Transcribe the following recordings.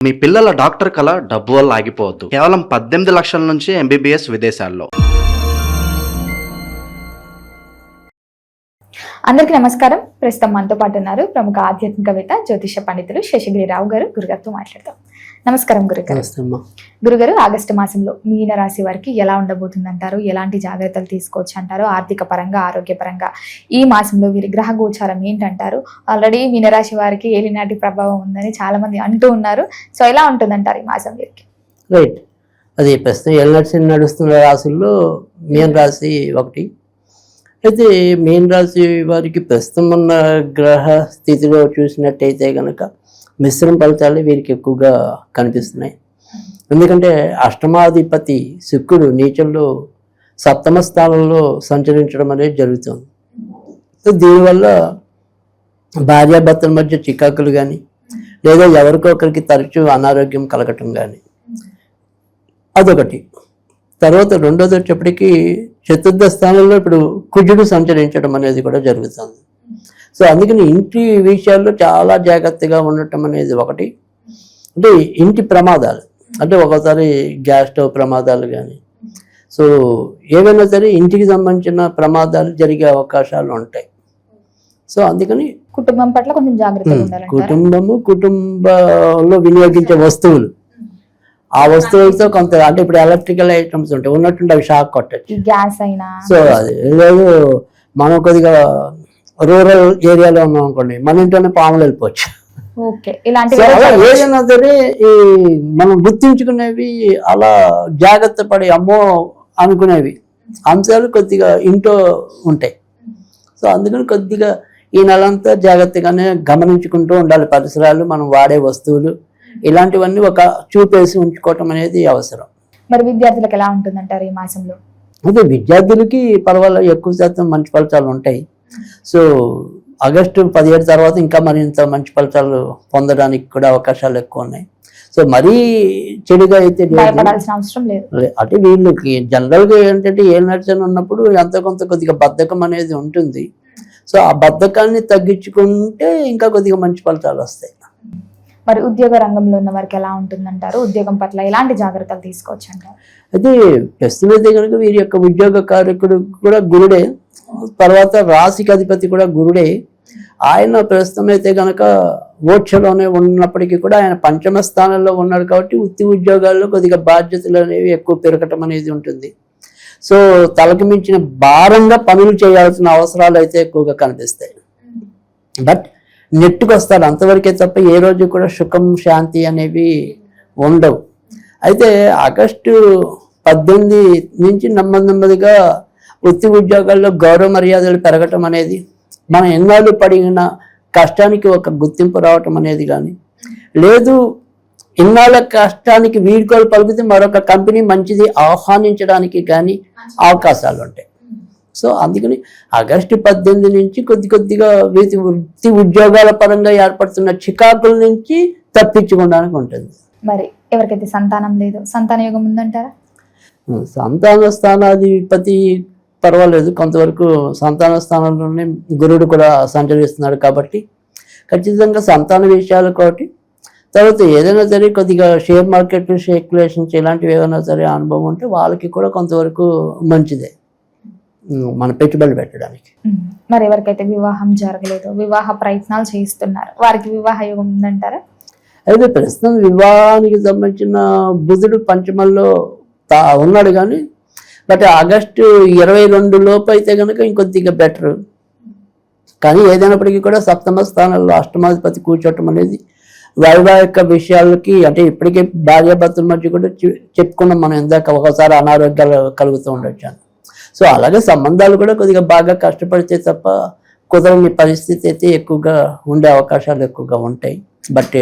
మీ పిల్లల డాక్టర్ కళ డబ్బు వల్ల ఆగిపోవద్దు. కేవలం 18 లక్షల నుంచి MBBS విదేశాల్లో. అందరికీ నమస్కారం. ప్రస్తుతం మనతో పాటు ఉన్నారు ప్రముఖ ఆధ్యాత్మికవేత్త జ్యోతిష పండితులు శేషగిరిరావు గారు. గురుగారితో మాట్లాడతాం. నమస్కారం గురుగారు. గురుగారు, ఆగస్టు మాసంలో మీన రాశి వారికి ఎలా ఉండబోతుందంటారు? ఎలాంటి జాగ్రత్తలు తీసుకోవచ్చు అంటారు? ఆర్థిక పరంగా, ఆరోగ్యపరంగా ఈ మాసంలో వీరి గ్రహ గోచారం ఏంటంటారు? ఆల్రెడీ మీనరాశి వారికి ఏలినాటి ప్రభావం ఉందని చాలా మంది అంటూ ఉన్నారు. సో ఎలా ఉంటుందంటారు ఈ మాసం వీరికి? రైట్, అది ప్రస్తుతం ఏలినాటి నడుస్తున్న రాశుల్లో మీన రాశి ఒకటి. అయితే మీన రాశి వారికి ప్రస్తుతం ఉన్న గ్రహ స్థితిలో చూసినట్టయితే కనుక మిశ్రమ ఫలితాలు వీరికి ఎక్కువగా కనిపిస్తున్నాయి. ఎందుకంటే అష్టమాధిపతి శుక్రుడు నీచంలో సప్తమ స్థానంలో సంచరించడం అనేది జరుగుతుంది. దీనివల్ల భార్యాభర్తల మధ్య చికాకులు కానీ, లేదా ఎవరికో ఒకరికి తరచూ అనారోగ్యం కలగటం కానీ, అదొకటి. తర్వాత రెండోది వచ్చేప్పటికీ చతుర్థ స్థానంలో ఇప్పుడు కుజుడు సంచరించడం అనేది కూడా జరుగుతుంది. సో అందుకని ఇంటి విషయాల్లో చాలా జాగ్రత్తగా ఉండటం అనేది ఒకటి. అంటే ఇంటి ప్రమాదాలు, అంటే ఒకసారి గ్యాస్ స్టవ్ ప్రమాదాలు కానీ, సో ఏవైనా సరే ఇంటికి సంబంధించిన ప్రమాదాలు జరిగే అవకాశాలు ఉంటాయి. సో అందుకని కుటుంబం పట్ల కొంచెం జాగ్రత్తగా ఉండాలి. కుటుంబంలో వినియోగించే వస్తువులు, ఆ వస్తువులతో కొంత, అంటే ఇప్పుడు ఎలక్ట్రికల్ ఐటమ్స్ ఉంటాయి, ఉన్నట్టుండి అవి షాక్ కొట్టచ్చు. గ్యాస్ అయినా, సో అది లేదు, మనం కొద్దిగా రూరల్ ఏరియాలో ఉన్నాం అనుకోండి, మన ఇంట్లోనే పాములు వెళ్ళిపోవచ్చు. ఏదైనా సరే ఈ మనం గుర్తించుకునేవి, అలా జాగ్రత్త పడి అమ్మో అనుకునేవి అంశాలు కొద్దిగా ఇంట్లో ఉంటాయి. సో అందుకని కొద్దిగా ఈ నెలంతా జాగ్రత్తగానే గమనించుకుంటూ ఉండాలి. పరిసరాలు, మనం వాడే వస్తువులు, ఇలాంటివన్నీ ఒక చూపేసి ఉంచుకోవటం అనేది అవసరం. మరి విద్యార్థులకు ఎలా ఉంటుందంటారు ఈ మాసంలో? అదే విద్యార్థులకి పర్వాలేదు, ఎక్కువ శాతం మంచి ఫలితాలు ఉంటాయి. సో ఆగస్టు 17 తర్వాత ఇంకా మరింత మంచి ఫలితాలు పొందడానికి కూడా అవకాశాలు ఎక్కువ ఉన్నాయి. సో మరీ చెడుగా అయితే అవసరం లేదు. అంటే వీళ్ళకి జనరల్గా ఏంటంటే ఏ నడిచని ఉన్నప్పుడు ఎంతో కొంత కొద్దిగా బద్ధకం అనేది ఉంటుంది. సో ఆ బద్ధకాన్ని తగ్గించుకుంటే ఇంకా కొద్దిగా మంచి ఫలితాలు వస్తాయి. మరి ఉద్యోగ రంగంలో ఉన్న వారికి ఎలా ఉంటుందంటారు? ఉద్యోగం పట్ల ఎలాంటి జాగ్రత్తలు తీసుకోవచ్చు అంటారు? అయితే ప్రస్తుతం అయితే కనుక వీరి యొక్క ఉద్యోగ కారకుడు కూడా గురుడే, తర్వాత రాశికి అధిపతి కూడా గురుడే. ఆయన ప్రస్తుతం అయితే కనుక మోక్షలోనే ఉన్నప్పటికీ కూడా ఆయన పంచమ స్థానంలో ఉన్నాడు కాబట్టి వృత్తి ఉద్యోగాల్లో కొద్దిగా బాధ్యతలు అనేవి ఎక్కువ పెరగటం అనేది ఉంటుంది. సో తలకు మించిన భారంగా పనులు చేయాల్సిన అవసరాలు అయితే ఎక్కువగా కనిపిస్తాయి. బట్ నెట్టుకు వస్తాడు అంతవరకే తప్ప ఏ రోజు కూడా సుఖం, శాంతి అనేవి ఉండవు. అయితే ఆగస్టు 18 నుంచి నెమ్మదిగా వృత్తి ఉద్యోగాల్లో గౌరవ మర్యాదలు పెరగటం అనేది, మనం ఎన్నాళ్ళు పడిన కష్టానికి ఒక గుర్తింపు రావటం అనేది కానీ, లేదు ఇన్నాళ్ళ కష్టానికి వీడ్కోలు పలికితే మరొక కంపెనీ మంచిది ఆహ్వానించడానికి కానీ అవకాశాలు ఉంటాయి. సో అందుకని ఆగస్టు 18 నుంచి కొద్దిగా వృత్తి ఉద్యోగాల పరంగా ఏర్పడుతున్న చికాకుల నుంచి తప్పించుకోవడానికి ఉంటుంది. మరి ఎవరికైతే సంతానం లేదు, సంతాన యోగం ఉందంటారా? సంతాన స్థానాధిపతి పర్వాలేదు, కొంతవరకు సంతాన స్థానంలోనే గురుడు కూడా సంచరిస్తున్నాడు కాబట్టి ఖచ్చితంగా సంతాన విషయాలు కాబట్టి. తర్వాత ఏదైనా సరే కొద్దిగా షేర్ మార్కెట్, స్పెక్యులేషన్స్ ఇలాంటివి ఏదైనా సరే అనుభవం ఉంటే వాళ్ళకి కూడా కొంతవరకు మంచిదే మన పెట్టుబడి పెట్టడానికి. మరి ఎవరికైతే వివాహం జరగలేదు, వివాహ ప్రయత్నాలు చేస్తున్నారు, వారికి వివాహ యోగం ఉందంటారా? అయితే ప్రస్తుతం వివాహానికి సంబంధించిన బుధుడు పంచమంలో ఉన్నాడు కానీ, బట్ ఆగస్టు 22 లోపు అయితే కనుక ఇంకొద్దిగా బెటర్. కానీ ఏదైనప్పటికీ కూడా సప్తమ స్థానంలో అష్టమాధిపతి కూర్చోవటం అనేది వైవాహిక విషయాలకి, అంటే ఇప్పటికే భార్యాభర్తల మధ్య కూడా చెప్పుకున్నాం మనం ఇందాక, ఒకసారి అనారోగ్యాలు కలుగుతూ ఉండొచ్చు. సో అలాగే సంబంధాలు కూడా కొద్దిగా బాగా కష్టపడితే తప్ప కుదరని పరిస్థితి అయితే ఎక్కువగా ఉండే అవకాశాలు ఎక్కువగా ఉంటాయి. బట్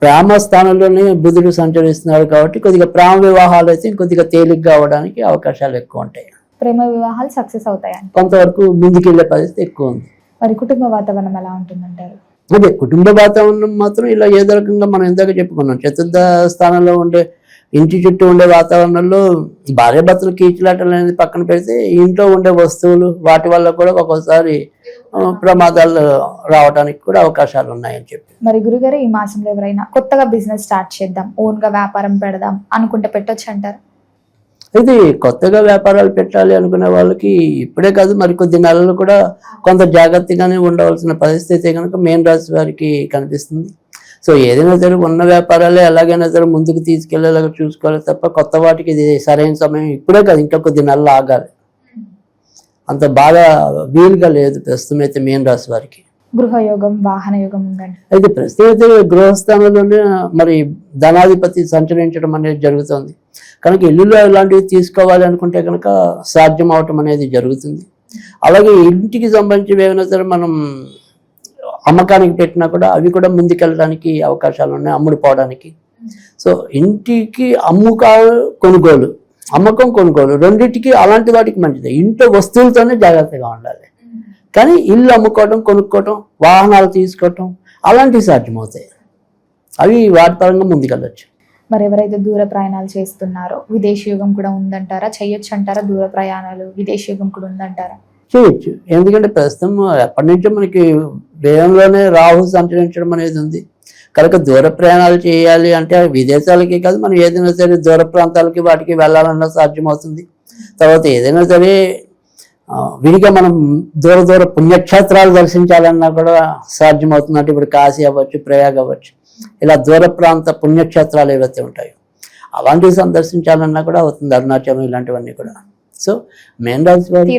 ప్రేమ స్థానంలోనే బుధుడు సంచరిస్తున్నాడు కాబట్టి కొద్దిగా ప్రేమ వివాహాలు అయితే కొద్దిగా తేలిగ్గా అవడానికి అవకాశాలు ఎక్కువ ఉంటాయి. ప్రేమ వివాహాలు సక్సెస్ అవుతాయి, కొంతవరకు ముందుకెళ్లే పరిస్థితి ఎక్కువ ఉంది. మరి కుటుంబ వాతావరణం ఎలా ఉంటుందంటారు? అదే కుటుంబ వాతావరణం మాత్రం ఇలా ఏదో రకంగా మనం ఇందాక చెప్పుకున్నాం, చతుర్థ స్థానంలో ఉండే ఇంటి చుట్టూ ఉండే వాతావరణంలో భార్యాభర్తలు కీచులాటలు అనేది పక్కన పెడితే ఇంట్లో ఉండే వస్తువులు వాటి వల్ల కూడా ఒక్కోసారి ప్రమాదాలు రావడానికి కూడా అవకాశాలు ఉన్నాయని చెప్పి. మరి గురుగారు ఈ మాసంలో ఎవరైనా కొత్తగా బిజినెస్ స్టార్ట్ చేద్దాం, ఓన్ గా వ్యాపారం పెడదాం అనుకుంటే పెట్టొచ్చు అంటారు? ఇది కొత్తగా వ్యాపారాలు పెట్టాలి అనుకునే వాళ్ళకి ఇప్పుడే కాదు, మరి కొద్ది నెలలు కూడా కొంత జాగ్రత్తగానే ఉండవలసిన పరిస్థితి కనుక మీన రాశి వారికి కనిపిస్తుంది. సో ఏదైనా సరే ఉన్న వ్యాపారాలే ఎలాగైనా సరే ముందుకు తీసుకెళ్లేలాగా చూసుకోవాలి తప్ప కొత్త వాటికి ఇది సరైన సమయం ఇప్పుడే కాదు, ఇంకా కొద్ది నెలలు ఆగాలి. అంత బాగా వీలుగా లేదు ప్రస్తుతం అయితే మీన రాశి వారికి. గృహయోగం, వాహన యోగం ఉందండి. అయితే ప్రస్తుతం అయితే గృహస్థానంలోనే మరి ధనాధిపతి సంచరించడం అనేది జరుగుతుంది కనుక ఇల్లులో ఇలాంటివి తీసుకోవాలి అనుకుంటే కనుక సాధ్యం అవటం అనేది జరుగుతుంది. అలాగే ఇంటికి సంబంధించి ఏమైనా సరే మనం అమ్మకానికి పెట్టినా కూడా అవి కూడా ముందుకెళ్ళడానికి అవకాశాలు ఉన్నాయి, అమ్ముడుపోవడానికి. సో ఇంటికి కొనుగోలు, అమ్మకం కొనుగోలు రెండింటికి అలాంటి వాటికి మంచిది. ఇంట్లో వస్తువులతోనే జాగ్రత్తగా ఉండాలి, కానీ ఇల్లు అమ్ముకోవడం, కొనుక్కోవటం, వాహనాలు తీసుకోవటం అలాంటివి సాధ్యమవుతాయి. అవి వాటి పరంగా ముందుకెళ్ళచ్చు. మరి ఎవరైతే దూర ప్రయాణాలు చేస్తున్నారో విదేశీ యుగం కూడా ఉందంటారా? చేయొచ్చు అంటారా? దూర ప్రయాణాలు విదేశీ యుగం కూడా ఉందంటారా? చేయొచ్చు. ఎందుకంటే ప్రస్తుతం ఎప్పటి నుంచో మనకి వ్యయంలోనే రాహు సంచరించడం అనేది ఉంది కనుక దూర ప్రయాణాలు చేయాలి అంటే విదేశాలకి కాదు, మనం ఏదైనా సరే దూర ప్రాంతాలకి వాటికి వెళ్ళాలన్నా సాధ్యమవుతుంది. తర్వాత ఏదైనా సరే విడిగా మనం దూర పుణ్యక్షేత్రాలు దర్శించాలన్నా కూడా సాధ్యమవుతుంది. అంటే ఇప్పుడు కాశీ అవ్వచ్చు, ప్రయాగ్ అవ్వచ్చు, ఇలా దూర ప్రాంత పుణ్యక్షేత్రాలు ఏవైతే ఉంటాయో అలాంటివి సందర్శించాలన్నా కూడా అవుతుంది, అరుణాచలం ఇలాంటివన్నీ కూడా. సో మీన రాశి వారికి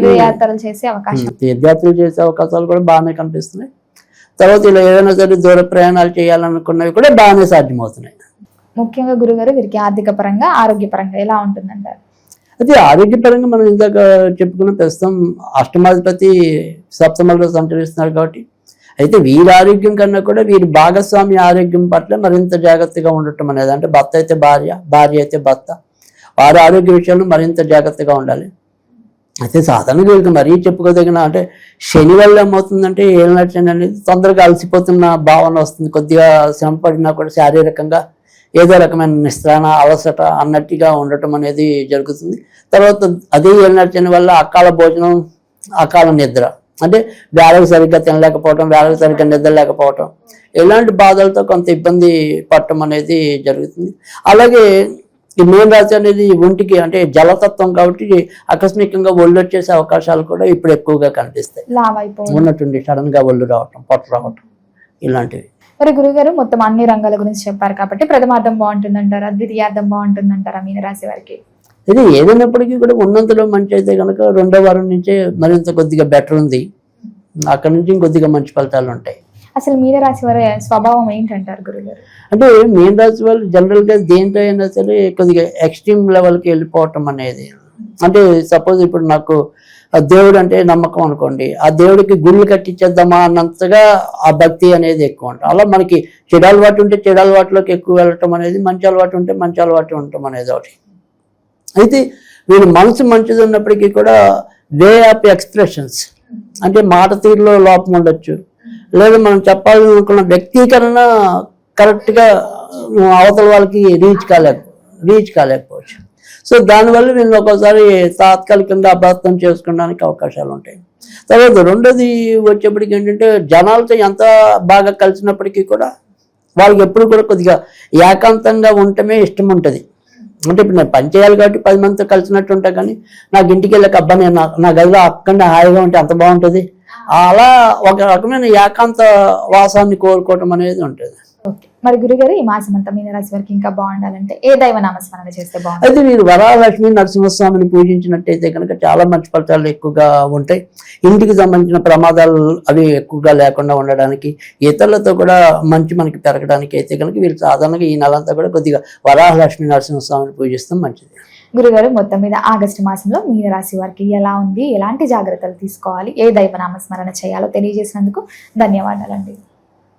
తీర్థయాత్రలు చేసే అవకాశాలు కూడా బాగానే కనిపిస్తున్నాయి. తర్వాత ఇలా ఏదైనా సరే దూర ప్రయాణాలు చేయాలనుకున్నవి కూడా బాగానే సాధ్యమవుతున్నాయి. ముఖ్యంగా గురుగారు వీరికి ఆర్థిక పరంగా, ఆరోగ్యపరంగా ఎలా ఉంటుందంటారు? అయితే ఆరోగ్యపరంగా మనం ఇందాక చెప్పుకున్న ప్రస్తుతం అష్టమాధిపతి సప్తమంలో సంచరిస్తున్నారు కాబట్టి అయితే వీరి ఆరోగ్యం కన్నా కూడా వీరి భాగస్వామి ఆరోగ్యం పట్ల మరింత జాగ్రత్తగా ఉండటం అనేది, అంటే భర్త అయితే భార్య, భార్య అయితే భర్త, వారి ఆరోగ్య విషయంలో మరింత జాగ్రత్తగా ఉండాలి. అయితే సాధారణంగా వీళ్ళకి మరీ చెప్పుకోదగిన అంటే శని వల్ల ఏమవుతుందంటే ఏళ్ళనాటి శని అనేది తొందరగా అలసిపోతున్న భావన వస్తుంది. కొద్దిగా శ్రమ పడినా కూడా శారీరకంగా ఏదో రకమైన నిస్త్రాణ, అలసట అన్నట్టుగా ఉండటం అనేది జరుగుతుంది. తర్వాత అదే ఏళ్ళనాటి శని వల్ల అకాల భోజనం, అకాల నిద్ర, అంటే వేళకు సరిగ్గా తినలేకపోవటం, వేళకు సరిగ్గా నిద్ర లేకపోవటం, ఇలాంటి బాధలతో కొంత ఇబ్బంది పడటం అనేది జరుగుతుంది. అలాగే ఈ మీన రాశి అనేది ఒంటికి అంటే జలతత్వం కాబట్టి ఆకస్మికంగా ఒళ్ళు వచ్చేసే అవకాశాలు కూడా ఇప్పుడు ఎక్కువగా కనిపిస్తాయి. ఉన్నట్టుండి సడన్ గా ఒళ్ళు రావటం, పొట్ట రావటం ఇలాంటివి. మరి గురుగారు మొత్తం అన్ని రంగాల గురించి చెప్పారు కాబట్టి ప్రథమార్థం బాగుంటుందంటారా, ద్వితీయార్థం బాగుంటుందంటారా మీన రాశి వారికి? ఇది ఏదైనప్పటికీ కూడా ఉన్నంతలో మంచి అయితే కనుక రెండో వారం నుంచే మరింత కొద్దిగా బెటర్ ఉంది, అక్కడ నుంచి ఇంకొద్దిగా మంచి ఫలితాలు ఉంటాయి. అసలు మీన రాశి వారి స్వభావం ఏంటంటారు గురుగారు? అంటే మీన రాశి వాళ్ళు జనరల్ గా దేంట్లో అయినా సరే కొద్దిగా ఎక్స్ట్రీమ్ లెవెల్కి వెళ్ళిపోవటం అనేది, అంటే సపోజ్ ఇప్పుడు నాకు దేవుడు అంటే నమ్మకం అనుకోండి, ఆ దేవుడికి గుళ్ళు కట్టించేద్దామా అన్నంతగా ఆ భక్తి అనేది ఎక్కువ ఉంటుంది. అలా మనకి చెడు అలవాటు ఉంటే చెడు అలవాటులోకి ఎక్కువ వెళ్ళటం అనేది, మంచి అలవాటు ఉంటే మంచి అలవాటు ఉండటం అనేది ఒకటి. అయితే వీళ్ళు మనసు మంచిది ఉన్నప్పటికీ కూడా వే ఆఫ్ ఎక్స్ప్రెషన్స్ అంటే మాట తీరులో లోపం ఉండొచ్చు, లేదా మనం చెప్పాలనుకున్న వ్యక్తీకరణ కరెక్ట్గా అవతల వాళ్ళకి రీచ్ కాలేకపోవచ్చు. సో దానివల్ల వీళ్ళు ఒక్కోసారి తాత్కాలికంగా అపార్థం చేసుకోవడానికి అవకాశాలు ఉంటాయి. తర్వాత రెండోది వచ్చేప్పటికి ఏంటంటే జనాలతో ఎంత బాగా కలిసినప్పటికీ కూడా వాళ్ళకి ఎప్పుడు కూడా కొద్దిగా ఏకాంతంగా ఉండటమే ఇష్టం ఉంటుంది. అంటే ఇప్పుడు నేను పని చేయాలి కాబట్టి 10 మందితో కలిసినట్టు ఉంటా, కానీ నాకు ఇంటికి వెళ్ళక అబ్బా నేను నా గదిలో అక్కడనే హాయిగా ఉంటే అంత బాగుంటుంది, అలా ఒక రకమైన ఏకాంత వాసాన్ని కోరుకోవటం అనేది ఉంటుంది. మరి గురుగారు ఈ మాసం అంతా మీన రాశి వారికి ఇంకా బాగుండాలంటే ఏ దైవ నామస్మరణ చేస్తే బాగుంటుంది? అయితే మీరు వరాలక్ష్మి నరసింహస్వామిని పూజించినట్టయితే కనుక చాలా మంచి ఫలితాలు ఎక్కువగా ఉంటాయి. ఇంటికి సంబంధించిన ప్రమాదాలు అవి ఎక్కువగా లేకుండా ఉండడానికి, ఇతరులతో కూడా మంచి మనకి పెరగడానికి అయితే కనుక వీళ్ళు సాధారణంగా ఈ నెలంతా కూడా కొద్దిగా వరాలక్ష్మి నరసింహస్వామిని పూజిస్తాం మంచిది. గురుగారు మొత్తం మీద ఆగస్టు మాసంలో మీన రాశి వారికి ఎలా ఉంది, ఎలాంటి జాగ్రత్తలు తీసుకోవాలి, ఏ దైవ నామస్మరణ చేయాలో తెలియజేసినందుకు ధన్యవాదాలండి.